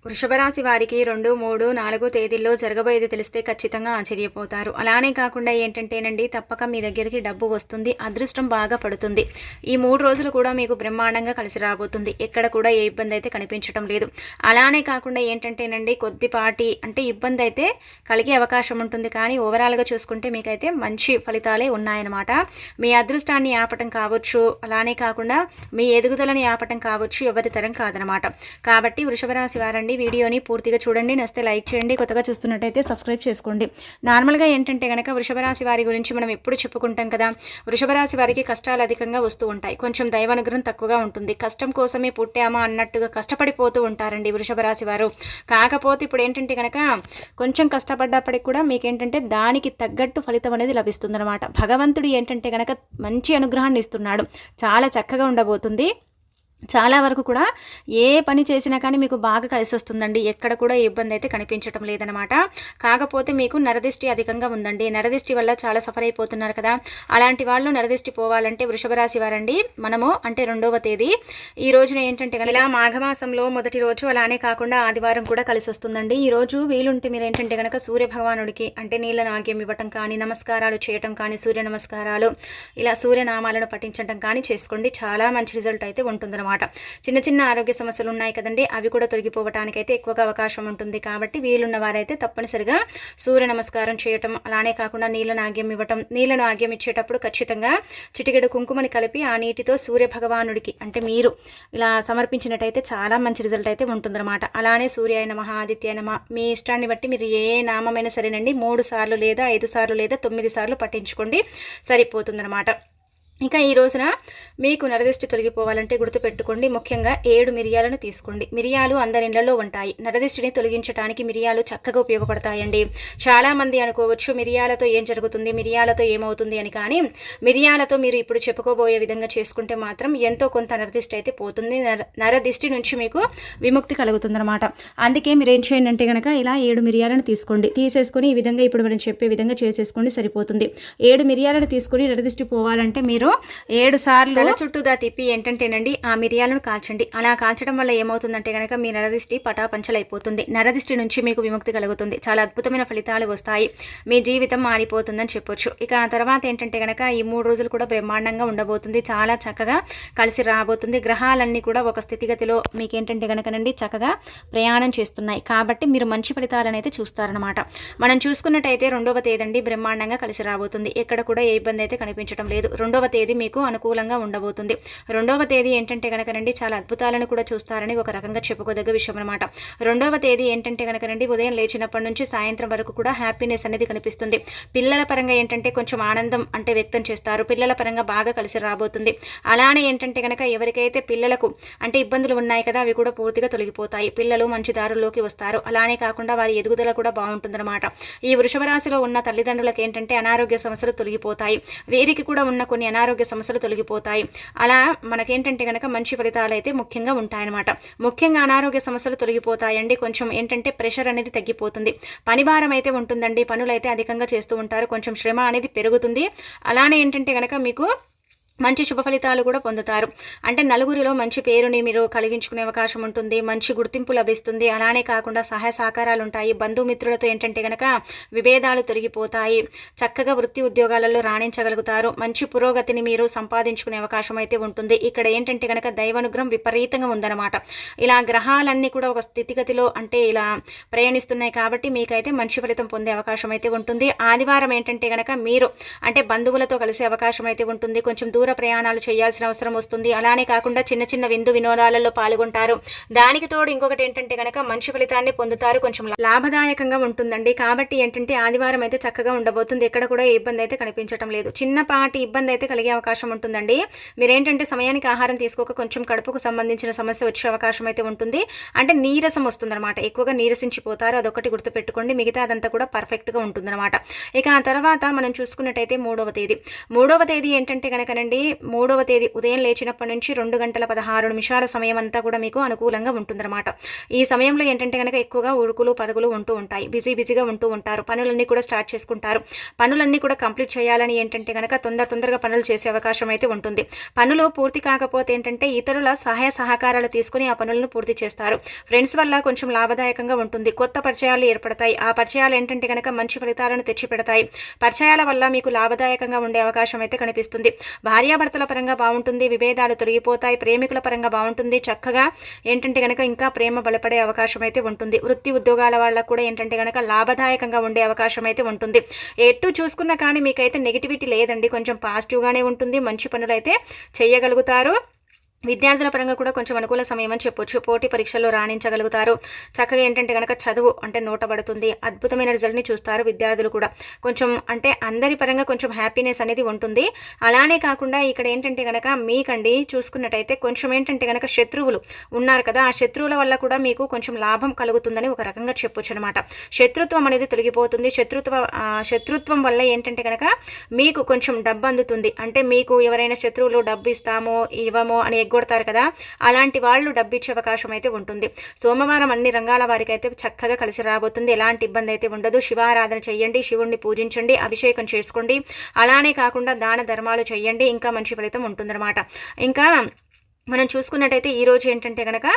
వృషభ రాశి వారికి 2, 3, 4 తేదీల్లో జరగబోయేది తెలిస్తే ఖచ్చితంగా ఆశ్చర్యపోతారు. అలానే కాకుండా ఏంటంటేనండి, తప్పక మీ దగ్గరికి డబ్బు వస్తుంది, అదృష్టం బాగా పడుతుంది. ఈ 3 రోజులు కూడా మీకు బ్రహ్మాండంగా కలిసి రాబోతుంది. ఎక్కడ కూడా ఏ ఇబ్బంది అయితే కనిపించడం లేదు. అలానే కాకుండా ఏంటంటేనండి, కొద్దిపాటి ఇబ్బంది అయితే కలిగే అవకాశం ఉంటుంది. కానీ ఓవరాల్గా చూసుకుంటే మీకైతే మంచి ఫలితాలే ఉన్నాయన్నమాట. మీ అదృష్టాన్ని ఆపటం కావచ్చు, అలానే కాకుండా మీ ఎదుగుదలని ఆపటం కావచ్చు, ఎవరి తరం కాదనమాట. కాబట్టి వృషభ రాశి వారండి, వీడియోని పూర్తిగా చూడండి, నచ్చితే లైక్ చేయండి, కొత్తగా చూస్తున్నట్టయితే సబ్స్క్రైబ్ చేసుకోండి. నార్మల్గా ఏంటంటే కనుక వృషభ రాశి వారి గురించి మనం ఎప్పుడు చెప్పుకుంటాం కదా, వృషభ రాశి వారికి కష్టాలు అధికంగా వస్తూ ఉంటాయి, కొంచెం దైవానుగ్రహం తక్కువగా ఉంటుంది, కష్టం కోసమే పుట్టామా అన్నట్టుగా కష్టపడిపోతూ ఉంటారండి వృషభ రాశి వారు. కాకపోతే ఇప్పుడు ఏంటంటే కనుక కొంచెం కష్టపడ్డప్పటికి కూడా మీకేంటంటే దానికి తగ్గట్టు ఫలితం అనేది లభిస్తుందన్నమాట. భగవంతుడు ఏంటంటే కనుక మంచి అనుగ్రహాన్ని ఇస్తున్నాడు, చాలా చక్కగా ఉండబోతుంది. చాలా వరకు కూడా ఏ పని చేసినా కానీ మీకు బాగా కలిసి వస్తుందండి. ఎక్కడ కూడా ఇబ్బంది అయితే కనిపించటం లేదనమాట. కాకపోతే మీకు నరదిష్టి అధికంగా ఉందండి. నరదిష్టి వల్ల చాలా సఫర్ అయిపోతున్నారు కదా, అలాంటి వాళ్ళు నరదిష్టి పోవాలంటే వృషభ రాశి వారండి, మనము 2వ తేదీ ఈ రోజున ఏంటంటే ఇలా మాఘమాసంలో మొదటి రోజు, అలానే కాకుండా ఆదివారం కూడా కలిసి వస్తుందండి. ఈ రోజు వీలుంటే మీరు ఏంటంటే కనుక సూర్య భగవానుడికి నీళ్ళ నాగ్యం ఇవ్వటం కానీ, నమస్కారాలు చేయటం కానీ, సూర్య నమస్కారాలు ఇలా సూర్యనామాలను పఠించడం కానీ చేసుకోండి. చాలా మంచి రిజల్ట్ అయితే ఉంటుందన్నమాట. చిన్న చిన్న ఆరోగ్య సమస్యలు ఉన్నాయి కదండి, అవి కూడా తొలగిపోవడానికి అయితే ఎక్కువగా అవకాశం ఉంటుంది. కాబట్టి వీలున్న వారైతే తప్పనిసరిగా సూర్య నమస్కారం చేయటం, అలానే కాకుండా నీళ్ళను ఆగ్యం ఇవ్వటం. నీళ్ళను ఆగ్యం ఇచ్చేటప్పుడు ఖచ్చితంగా చిటికెడు కుంకుమని కలిపి ఆ నీటితో సూర్య భగవానుడికి మీరు ఇలా సమర్పించినట్టయితే చాలా మంచి రిజల్ట్ అయితే ఉంటుందన్నమాట. అలానే సూర్యాయ నమః, ఆదిత్యాయ నమః, మీ ఇష్టాన్ని బట్టి మీరు ఏ నామమైనా సరేనండి 3 సార్లు లేదా 5 సార్లు లేదా 9 సార్లు పఠించుకోండి, సరిపోతుందన్నమాట. ఇక ఈ రోజున మీకు నరదిష్టి తొలగిపోవాలంటే గుర్తుపెట్టుకోండి, ముఖ్యంగా 7 మిరియాలను తీసుకోండి. మిరియాలు అందరి ఇళ్లలో ఉంటాయి. నరదిష్టిని తొలగించడానికి మిరియాలు చక్కగా ఉపయోగపడతాయండి. చాలామంది అనుకోవచ్చు మిరియాలతో ఏం జరుగుతుంది, మిరియాలతో ఏమవుతుంది అని. కానీ మిరియాలతో మీరు ఇప్పుడు చెప్పుకోబోయే విధంగా చేసుకుంటే మాత్రం ఎంతో కొంత నరదిష్టి అయితే పోతుంది. నరదిష్టి నుంచి మీకు విముక్తి కలుగుతుందన్నమాట. అందుకే మీరు ఏం చేయండి అంటే కనుక ఇలా 7 మిరియాలను తీసుకోండి. తీసేసుకొని ఈ విధంగా ఇప్పుడు మనం చెప్పే విధంగా చేసేసుకోండి, సరిపోతుంది. 7 మిరియాలను తీసుకొని నరదిష్టి పోవాలంటే మీరు 7 సార్లు తల చుట్టూదా తిప్పి ఏంటంటేనండి ఆ మిరియాలను కాల్చండి. అలా కాల్చడం వల్ల ఏమవుతుందంటే కనుక మీ నరదిష్టి పటాపంచలైపోతుంది. నరదిష్టి నుంచి మీకు విముక్తి కలుగుతుంది. చాలా అద్భుతమైన ఫలితాలు వస్తాయి. మీ జీవితం మారిపోతుందని చెప్పొచ్చు. ఇక ఆ తర్వాత ఏంటంటే కనుక ఈ 3 రోజులు కూడా బ్రహ్మాండంగా ఉండబోతుంది. చాలా చక్కగా కలిసి రాబోతుంది. గ్రహాలన్నీ కూడా ఒక స్థితిగతిలో మీకేంటంటే కనుకనండి చక్కగా ప్రయాణం చేస్తున్నాయి. కాబట్టి మీరు మంచి ఫలితాలను అయితే చూస్తారనమాట. మనం చూసుకున్నట్టయితే 2వ తేదీ బ్రహ్మాండంగా కలిసి రాబోతుంది. ఎక్కడ కూడా ఏ ఇబ్బంది అయితే కనిపించడం లేదు. 2వ తేదీ మీకు అనుకూలంగా ఉండబోతుంది. 2వ తేదీ ఏంటంటే కనుకనండి చాలా అద్భుతాలను కూడా చూస్తారని ఒక రకంగా చెప్పుకోదగ్గ విషయం అనమాట. 2వ తేదీ ఏంటంటే కనుకనండి ఉదయం లేచినప్పటి నుంచి సాయంత్రం వరకు కూడా హ్యాపీనెస్ అనేది కనిపిస్తుంది. పిల్లల పరంగా ఏంటంటే కొంచెం ఆనందం వ్యక్తం చేస్తారు. పిల్లల పరంగా బాగా కలిసి రాబోతుంది. అలానే ఏంటంటే కనుక ఎవరికైతే పిల్లలకు ఇబ్బందులు ఉన్నాయి కదా, అవి కూడా పూర్తిగా తొలగిపోతాయి. పిల్లలు మంచి దారుల్లోకి వస్తారు. అలానే కాకుండా వారి ఎదుగుదల కూడా బాగుంటుందన్నమాట. ఈ వృషభ రాశిలో ఉన్న తల్లిదండ్రులకు ఏంటంటే అనారోగ్య సమస్యలు తొలగిపోతాయి. వీరికి కూడా ఉన్న కొన్ని అనారోగ్య సమస్యలు తొలగిపోతాయి. అలా మనకేంటంటే కనుక మంచి ఫలితాలు అయితే ముఖ్యంగా ఉంటాయన్నమాట. ముఖ్యంగా అనారోగ్య సమస్యలు తొలగిపోతాయండి. కొంచెం ఏంటంటే ప్రెషర్ అనేది తగ్గిపోతుంది. పని భారం అయితే ఉంటుందండి. పనులైతే అధికంగా చేస్తూ ఉంటారు. కొంచెం శ్రమ అనేది పెరుగుతుంది. అలానే ఏంటంటే కనుక మీకు మంచి శుభ ఫలితాలు కూడా పొందుతారు. నలుగురిలో మంచి పేరుని మీరు కలిగించుకునే అవకాశం ఉంటుంది. మంచి గుర్తింపు లభిస్తుంది. అలానే కాకుండా సహాయ సహకారాలు ఉంటాయి. బంధుమిత్రులతో ఏంటంటే కనుక విభేదాలు తొలగిపోతాయి. చక్కగా వృత్తి ఉద్యోగాలలో రాణించగలుగుతారు. మంచి పురోగతిని మీరు సంపాదించుకునే అవకాశం అయితే ఉంటుంది. ఇక్కడ ఏంటంటే కనుక దైవానుగ్రహం విపరీతంగా ఉందన్నమాట. ఇలా గ్రహాలన్నీ కూడా ఒక స్థితిగతిలో ఇలా ప్రయాణిస్తున్నాయి. కాబట్టి మీకైతే మంచి ఫలితం పొందే అవకాశం అయితే ఉంటుంది. ఆదివారం ఏంటంటే కనుక మీరు బంధువులతో కలిసే అవకాశం అయితే ఉంటుంది. కొంచెం దూర ప్రయాణాలు చేయాల్సిన అవసరం వస్తుంది. అలానే కాకుండా చిన్న చిన్న విందు వినోదాలలో పాల్గొంటారు. దానికి తోడు ఇంకొకటి ఏంటంటే కనుక మంచి ఫలితాన్ని పొందుతారు. కొంచెం లాభదాయకంగా ఉంటుందండి. కాబట్టి ఏంటంటే ఆదివారం అయితే చక్కగా ఉండబోతుంది. ఎక్కడ కూడా ఇబ్బంది అయితే కనిపించడం లేదు. చిన్నపాటి ఇబ్బంది అయితే కలిగే అవకాశం ఉంటుందండి. మీరేంటంటే సమయానికి ఆహారం తీసుకోక కొంచెం కడుపుకు సంబంధించిన సమస్య వచ్చే అవకాశం అయితే ఉంటుంది. నీరసం వస్తుందన్నమాట. ఎక్కువగా నీరసించిపోతారు. అదొకటి గుర్తుపెట్టుకోండి. మిగతా అదంతా కూడా పర్ఫెక్ట్గా ఉంటుందన్నమాట. ఇక ఆ తర్వాత మనం చూసుకున్నట్టయితే 3వ తేదీ ఏంటంటే కనుకనండి అండి 3వ తేదీ ఉదయం లేచినప్పటి నుంచి 2 గంటల 16 నిమిషాల సమయం అంతా కూడా మీకు అనుకూలంగా ఉంటుందన్నమాట. ఈ సమయంలో ఏంటంటే కనుక ఎక్కువగా ఉరుకులు పరుగులు ఉంటూ ఉంటాయి. బిజీగా ఉంటూ ఉంటారు. పనులన్నీ కూడా స్టార్ట్ చేసుకుంటారు. పనులన్నీ కూడా కంప్లీట్ చేయాలని ఏంటంటే కనుక తొందరగా పనులు చేసే అవకాశం అయితే ఉంటుంది. పనులు పూర్తి కాకపోతే ఏంటంటే ఇతరుల సహాయ సహకారాలు తీసుకుని ఆ పనులను పూర్తి చేస్తారు. ఫ్రెండ్స్ వల్ల కొంచెం లాభదాయకంగా ఉంటుంది. కొత్త పరిచయాలు ఏర్పడతాయి. ఆ పరిచయాలు ఏంటంటే కనుక మంచి ఫలితాలను తెచ్చిపెడతాయి. పరిచయాల వల్ల మీకు లాభదాయకంగా ఉండే అవకాశం అయితే కనిపిస్తుంది. భార్యాభర్తల పరంగా బాగుంటుంది. విభేదాలు తొలగిపోతాయి. ప్రేమికుల పరంగా బాగుంటుంది. చక్కగా ఏంటంటే కనుక ఇంకా ప్రేమ బలపడే అవకాశం అయితే ఉంటుంది. వృత్తి ఉద్యోగాల వాళ్ళకు కూడా ఏంటంటే కనుక లాభదాయకంగా ఉండే అవకాశం అయితే ఉంటుంది. ఎటు చూసుకున్నా కానీ మీకైతే నెగిటివిటీ లేదండి. కొంచెం పాజిటివ్గానే ఉంటుంది. మంచి పనులు అయితే చేయగలుగుతారు. విద్యార్థుల పరంగా కూడా కొంచెం అనుకూల సమయం అని చెప్పొచ్చు. పోటీ పరీక్షల్లో రాణించగలుగుతారు. చక్కగా ఏంటంటే కనుక చదువు అంటే నోటబడుతుంది. అద్భుతమైన రిజల్ట్ని చూస్తారు విద్యార్థులు కూడా. కొంచెం అంటే అందరి పరంగా కొంచెం హ్యాపీనెస్ అనేది ఉంటుంది. అలానే కాకుండా ఇక్కడ ఏంటంటే కనుక మీకండి చూసుకున్నట్టయితే కొంచెం ఏంటంటే కనుక శత్రువులు ఉన్నారు కదా, ఆ శత్రువుల వల్ల కూడా మీకు కొంచెం లాభం కలుగుతుందని ఒక రకంగా చెప్పొచ్చు అనమాట. శత్రుత్వం అనేది తొలగిపోతుంది. శత్రుత్వం వల్ల ఏంటంటే కనుక మీకు కొంచెం డబ్బు అందుతుంది. అంటే మీకు ఎవరైనా శత్రువులు డబ్బు ఇస్తామో ఇవ్వమో అని కొడతారు కదా, అలాంటి వాళ్ళు డబ్బు ఇచ్చే అవకాశం అయితే ఉంటుంది. సోమవారం అన్ని రంగాల వారికి అయితే చక్కగా కలిసి రాబోతుంది. ఎలాంటి ఇబ్బంది అయితే ఉండదు. శివారాధన చేయండి, శివుణ్ణి పూజించండి, అభిషేకం చేసుకోండి. అలానే కాకుండా దాన ధర్మాలు చేయండి, ఇంకా మంచి ఫలితం ఉంటుందన్నమాట. ఇంకా మనం చూసుకున్నట్టయితే ఈరోజు ఏంటంటే కనుక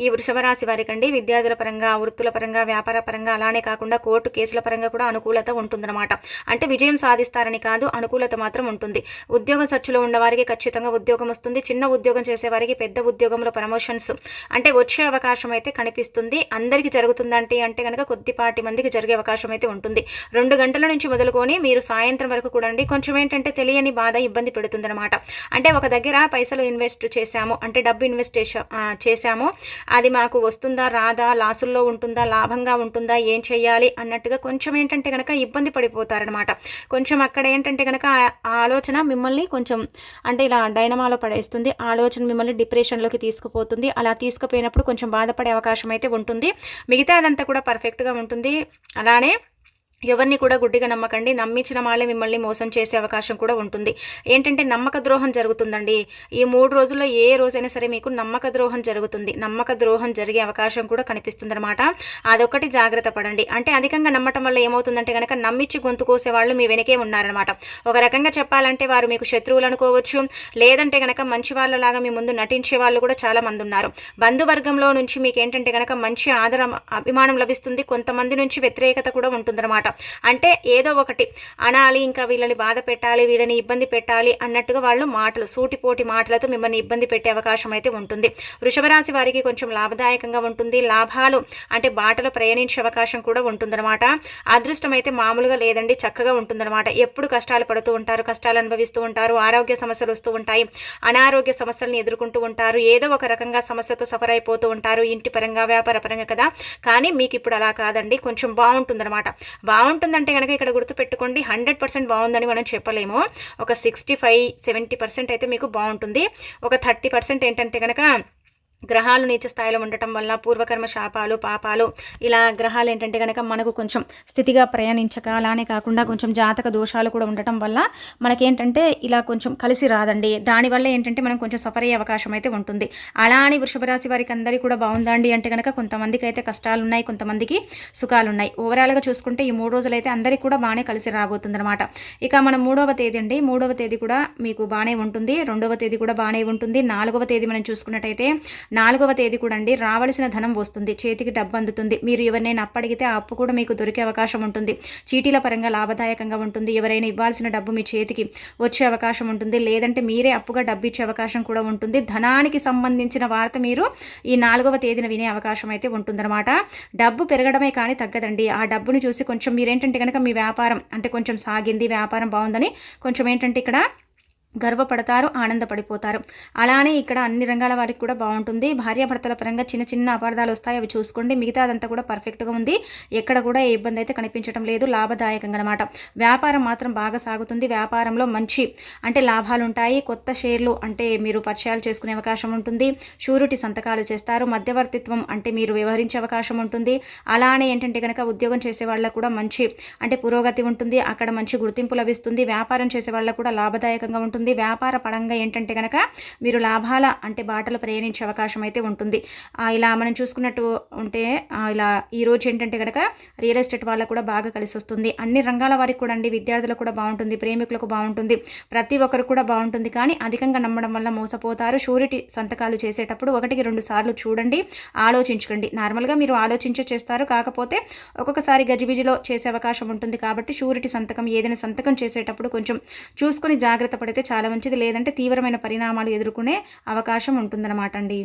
ఈ వృషభ రాశి వారికి అండి విద్యార్థుల పరంగా, వృత్తుల పరంగా, వ్యాపార పరంగా, అలానే కాకుండా కోర్టు కేసుల పరంగా కూడా అనుకూలత ఉంటుందన్నమాట. అంటే విజయం సాధిస్తారని కాదు, అనుకూలత మాత్రం ఉంటుంది. ఉద్యోగం సర్చ్లో ఉన్నవారికి ఖచ్చితంగా ఉద్యోగం వస్తుంది. చిన్న ఉద్యోగం చేసేవారికి పెద్ద ఉద్యోగంలో ప్రమోషన్స్ అంటే వచ్చే అవకాశం అయితే కనిపిస్తుంది. అందరికీ జరుగుతుందంటే అంటే కనుక కొద్దిపాటి మందికి జరిగే అవకాశం అయితే ఉంటుంది. 2 గంటల నుంచి మొదలుకొని మీరు సాయంత్రం వరకు కూడా అండి కొంచెం ఏంటంటే తెలియని బాధ ఇబ్బంది పెడుతుందన్నమాట. అంటే ఒక దగ్గర పైసలు ఇన్వెస్ట్ చేశాము, అంటే డబ్బు ఇన్వెస్ట్ చేశాము, అది మాకు వస్తుందా రాదా, లాసుల్లో ఉంటుందా లాభంగా ఉంటుందా, ఏం చేయాలి అన్నట్టుగా కొంచెం ఏంటంటే కనుక ఇబ్బంది పడిపోతారనమాట. కొంచెం అక్కడ ఏంటంటే కనుక ఆ ఆలోచన మిమ్మల్ని కొంచెం అంటే ఇలా డైనమాలో పడేస్తుంది. ఆలోచన మిమ్మల్ని డిప్రెషన్లోకి తీసుకుపోతుంది. అలా తీసుకుపోయినప్పుడు కొంచెం బాధపడే అవకాశం అయితే ఉంటుంది. మిగతా అదంతా కూడా పర్ఫెక్ట్గా ఉంటుంది. అలానే ఎవరిని కూడా గుడ్డిగా నమ్మకండి. నమ్మించిన వాళ్ళే మిమ్మల్ని మోసం చేసే అవకాశం కూడా ఉంటుంది. ఏంటంటే నమ్మక ద్రోహం జరుగుతుందండి. ఈ 3 రోజుల్లో ఏ రోజైనా సరే మీకు నమ్మక ద్రోహం జరుగుతుంది. నమ్మక ద్రోహం జరిగే అవకాశం కూడా కనిపిస్తుంది అనమాట. అదొకటి జాగ్రత్త పడండి. అంటే అధికంగా నమ్మటం వల్ల ఏమవుతుందంటే కనుక నమ్మించి గొంతు కోసే వాళ్ళు మీ వెనకే ఉన్నారనమాట. ఒక రకంగా చెప్పాలంటే వారు మీకు శత్రువులు అనుకోవచ్చు, లేదంటే కనుక మంచి వాళ్ళలాగా మీ ముందు నటించే వాళ్ళు కూడా చాలా మంది ఉన్నారు. బంధువర్గంలో నుంచి మీకు ఏంటంటే కనుక మంచి అభిమానం లభిస్తుంది. కొంతమంది నుంచి వ్యతిరేకత కూడా ఉంటుందన్నమాట. అంటే ఏదో ఒకటి అనాలి, ఇంకా వీళ్ళని బాధ పెట్టాలి, వీళ్ళని ఇబ్బంది పెట్టాలి అన్నట్టుగా వాళ్ళు మాటలు సూటిపోటి మాటలతో మిమ్మల్ని ఇబ్బంది పెట్టే అవకాశం అయితే ఉంటుంది. వృషభ రాశి వారికి కొంచెం లాభదాయకంగా ఉంటుంది. లాభాలు అంటే బాటలో ప్రయాణించే అవకాశం కూడా ఉంటుందన్నమాట. అదృష్టం అయితే మామూలుగా లేదండి, చక్కగా ఉంటుందన్నమాట. ఎప్పుడు కష్టాలు పడుతూ ఉంటారు, కష్టాలు అనుభవిస్తూ ఉంటారు, ఆరోగ్య సమస్యలు వస్తూ ఉంటాయి, అనారోగ్య సమస్యలను ఎదుర్కొంటూ ఉంటారు, ఏదో ఒక రకంగా సమస్యతో సఫర్ అయిపోతూ ఉంటారు, ఇంటి పరంగా వ్యాపార పరంగా కదా. కానీ మీకు ఇప్పుడు అలా కాదండి, కొంచెం బాగుంటుందన్నమాట. బాగుంటుందంటే కనుక ఇక్కడ గుర్తుపెట్టుకోండి, 100% బాగుందని మనం చెప్పలేము. ఒక 65-70% అయితే మీకు బాగుంటుంది. ఒక 30% ఏంటంటే కనుక గ్రహాలు నీచ స్థాయిలో ఉండటం వల్ల పూర్వకర్మ శాపాలు పాపాలు ఇలా గ్రహాలు ఏంటంటే కనుక మనకు కొంచెం స్థితిగా ప్రయాణించక, అలానే కాకుండా కొంచెం జాతక దోషాలు కూడా ఉండటం వల్ల మనకేంటంటే ఇలా కొంచెం కలిసి రాదండి. దానివల్ల ఏంటంటే మనం కొంచెం సఫర్ అయ్యే అవకాశం అయితే ఉంటుంది. అలా అని వృషభ రాశి వారికి అందరికీ కూడా బాగుందండి అంటే కనుక కొంతమందికి అయితే కష్టాలు ఉన్నాయి, కొంతమందికి సుఖాలు ఉన్నాయి. ఓవరాల్గా చూసుకుంటే ఈ 3 రోజులు అయితే అందరికీ కూడా బాగానే కలిసి రాబోతుంది అనమాట. ఇక మనం 3వ తేదీ అండి, 3వ తేదీ కూడా మీకు బాగానే ఉంటుంది. 2వ తేదీ కూడా బాగానే ఉంటుంది. 4వ తేదీ మనం చూసుకున్నట్టయితే 4వ తేదీ కూడా అండి రావాల్సిన ధనం వస్తుంది, చేతికి డబ్బు అందుతుంది. మీరు ఎవరినైనా అప్పడిగితే ఆ అప్పు కూడా మీకు దొరికే అవకాశం ఉంటుంది. చీటీల పరంగా లాభదాయకంగా ఉంటుంది. ఎవరైనా ఇవ్వాల్సిన డబ్బు మీ చేతికి వచ్చే అవకాశం ఉంటుంది, లేదంటే మీరే అప్పుగా డబ్బు ఇచ్చే అవకాశం కూడా ఉంటుంది. ధనానికి సంబంధించిన వార్త మీరు ఈ 4వ తేదీన వినే అవకాశం అయితే ఉంటుందన్నమాట. డబ్బు పెరగడమే కానీ తగ్గదండి. ఆ డబ్బుని చూసి కొంచెం మీరేంటంటే కనుక మీ వ్యాపారం అంటే కొంచెం సాగింది, వ్యాపారం బాగుందని కొంచెం ఏంటంటే ఇక్కడ గర్వపడతారు, ఆనందపడిపోతారు. అలానే ఇక్కడ అన్ని రంగాల వారికి కూడా బాగుంటుంది. భార్యాభర్తల పరంగా చిన్న చిన్న అపార్థాలు వస్తాయి, అవి చూసుకోండి. మిగతా అదంతా కూడా పర్ఫెక్ట్గా ఉంది. ఎక్కడ కూడా ఏ ఇబ్బంది అయితే కనిపించడం లేదు. లాభదాయకంగా అనమాట. వ్యాపారం మాత్రం బాగా సాగుతుంది. వ్యాపారంలో మంచి అంటే లాభాలు ఉంటాయి. కొత్త షేర్లు అంటే మీరు పరిచయాలు చేసుకునే అవకాశం ఉంటుంది. షూరిటీ సంతకాలు చేస్తారు. మధ్యవర్తిత్వం అంటే మీరు వ్యవహరించే అవకాశం ఉంటుంది. అలానే ఏంటంటే కనుక ఉద్యోగం చేసే వాళ్ళకు కూడా మంచి అంటే పురోగతి ఉంటుంది. అక్కడ మంచి గుర్తింపు లభిస్తుంది. వ్యాపారం చేసే వాళ్ళకు కూడా లాభదాయకంగా ఉంటుంది. ఉంటుంది. వ్యాపార పరంగా ఏంటంటే కనుక మీరు లాభాల అంటే బాటలు ప్రయాణించే అవకాశం అయితే ఉంటుంది. ఇలా మనం చూసుకున్నట్టు ఉంటే ఇలా ఈరోజు ఏంటంటే కనుక రియల్ ఎస్టేట్ వాళ్ళకు కూడా బాగా కలిసి వస్తుంది. అన్ని రంగాల వారికి కూడా అండి, విద్యార్థులకు కూడా బాగుంటుంది, ప్రేమికులకు బాగుంటుంది, ప్రతి ఒక్కరు కూడా బాగుంటుంది. కానీ అధికంగా నమ్మడం వల్ల మోసపోతారు. షూరిటీ సంతకాలు చేసేటప్పుడు 1-2 సార్లు చూడండి, ఆలోచించుకోండి. నార్మల్గా మీరు ఆలోచించే చేస్తారు, కాకపోతే ఒక్కొక్కసారి గజిబిజిలో చేసే అవకాశం ఉంటుంది. కాబట్టి షూరిటీ సంతకం ఏదైనా సంతకం చేసేటప్పుడు కొంచెం చూసుకొని జాగ్రత్త పడితే చాలా మంచిది. లేదంటే తీవ్రమైన పరిణామాలు ఎదుర్కొనే అవకాశం ఉంటుందన్నమాట అండి.